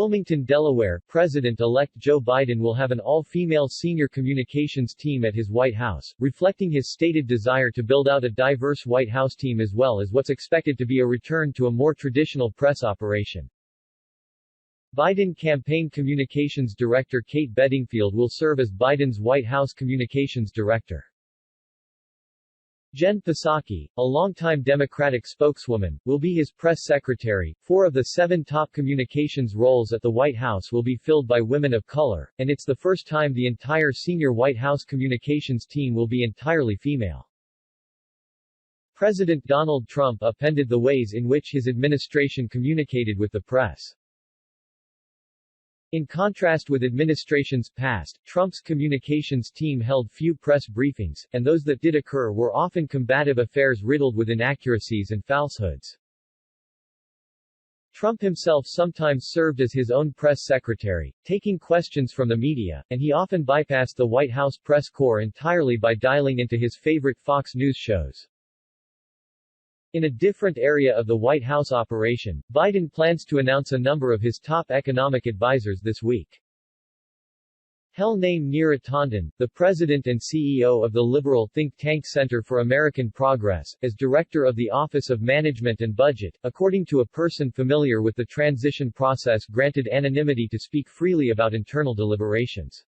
Wilmington, Delaware, President-elect Joe Biden will have an all-female senior communications team at his White House, reflecting his stated desire to build out a diverse White House team as well as what's expected to be a return to a more traditional press operation. Biden campaign communications director Kate Bedingfield will serve as Biden's White House communications director. Jen Psaki, a longtime Democratic spokeswoman, will be his press secretary. 4 of the 7 top communications roles at the White House will be filled by women of color, and it's the first time the entire senior White House communications team will be entirely female. President Donald Trump upended the ways in which his administration communicated with the press. In contrast with administrations past, Trump's communications team held few press briefings, and those that did occur were often combative affairs riddled with inaccuracies and falsehoods. Trump himself sometimes served as his own press secretary, taking questions from the media, and he often bypassed the White House press corps entirely by dialing into his favorite Fox News shows. In a different area of the White House operation, Biden plans to announce a number of his top economic advisors this week. He'll name Neera Tanden, the president and CEO of the liberal think tank Center for American Progress, as director of the Office of Management and Budget, according to a person familiar with the transition process granted anonymity to speak freely about internal deliberations.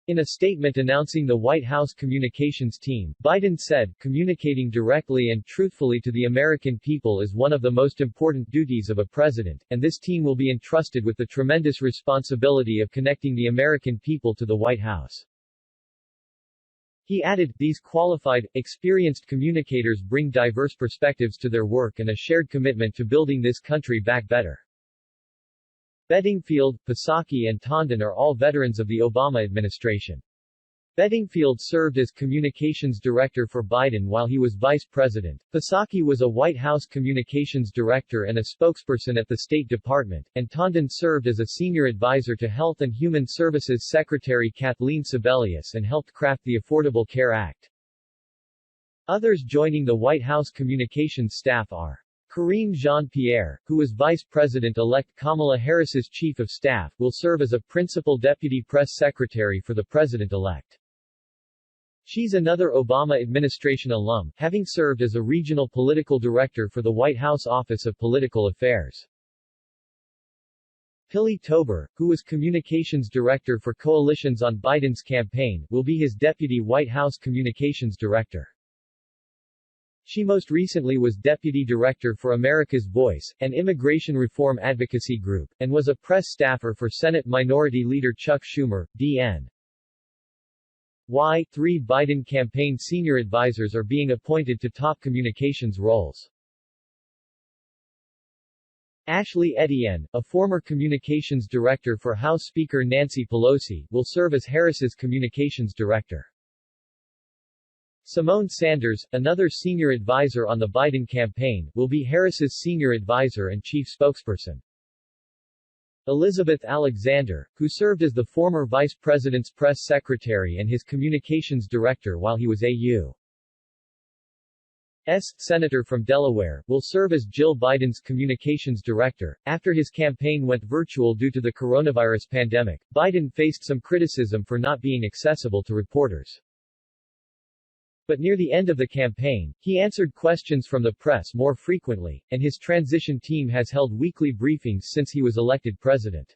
In a statement announcing the White House communications team, Biden said, "Communicating directly and truthfully to the American people is one of the most important duties of a president, and this team will be entrusted with the tremendous responsibility of connecting the American people to the White House." He added, "These qualified, experienced communicators bring diverse perspectives to their work and a shared commitment to building this country back better." Bedingfield, Psaki and Tanden are all veterans of the Obama administration. Bedingfield served as communications director for Biden while he was vice president. Psaki was a White House communications director and a spokesperson at the State Department, and Tanden served as a senior advisor to Health and Human Services Secretary Kathleen Sebelius and helped craft the Affordable Care Act. Others joining the White House communications staff are Karine Jean-Pierre, who was Vice President-elect Kamala Harris's Chief of Staff, will serve as a Principal Deputy Press Secretary for the President-elect. She's another Obama administration alum, having served as a Regional Political Director for the White House Office of Political Affairs. Pili Tober, who was Communications Director for Coalitions on Biden's campaign, will be his Deputy White House Communications Director. She most recently was Deputy Director for America's Voice, an immigration reform advocacy group, and was a press staffer for Senate Minority Leader Chuck Schumer, D.N. 3 Biden campaign senior advisors are being appointed to top communications roles. Ashley Etienne, a former communications director for House Speaker Nancy Pelosi, will serve as Harris's communications director. Simone Sanders, another senior advisor on the Biden campaign, will be Harris's senior advisor and chief spokesperson. Elizabeth Alexander, who served as the former vice president's press secretary and his communications director while he was a U.S. Senator from Delaware, will serve as Jill Biden's communications director. After his campaign went virtual due to the coronavirus pandemic, Biden faced some criticism for not being accessible to reporters. But near the end of the campaign, he answered questions from the press more frequently, and his transition team has held weekly briefings since he was elected president.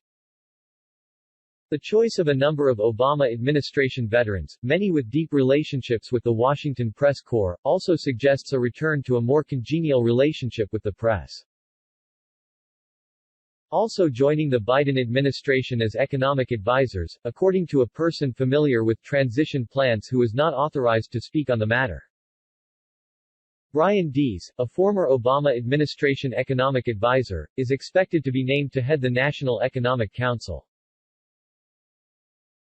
The choice of a number of Obama administration veterans, many with deep relationships with the Washington press corps, also suggests a return to a more congenial relationship with the press. Also joining the Biden administration as economic advisors, according to a person familiar with transition plans who is not authorized to speak on the matter. Brian Deese, a former Obama administration economic advisor, is expected to be named to head the National Economic Council.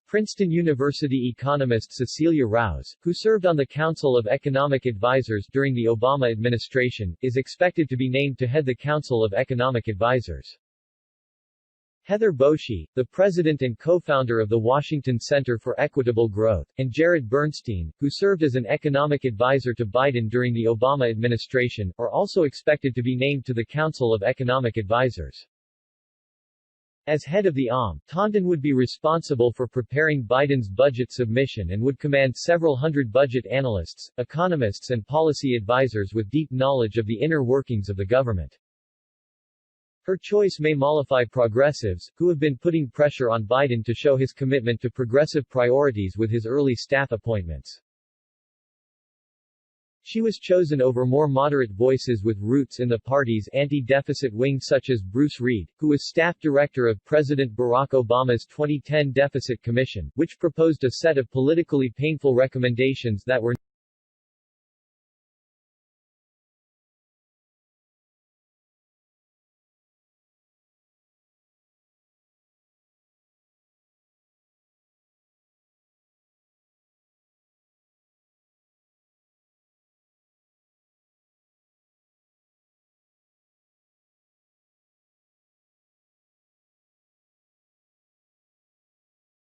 Princeton University economist Cecilia Rouse, who served on the Council of Economic Advisors during the Obama administration, is expected to be named to head the Council of Economic Advisors. Heather Boschee, the president and co-founder of the Washington Center for Equitable Growth, and Jared Bernstein, who served as an economic advisor to Biden during the Obama administration, are also expected to be named to the Council of Economic Advisors. As head of the OM, Taunton would be responsible for preparing Biden's budget submission and would command several hundred budget analysts, economists and policy advisors with deep knowledge of the inner workings of the government. Her choice may mollify progressives, who have been putting pressure on Biden to show his commitment to progressive priorities with his early staff appointments. She was chosen over more moderate voices with roots in the party's anti-deficit wing such as Bruce Reed, who was staff director of President Barack Obama's 2010 Deficit Commission, which proposed a set of politically painful recommendations that were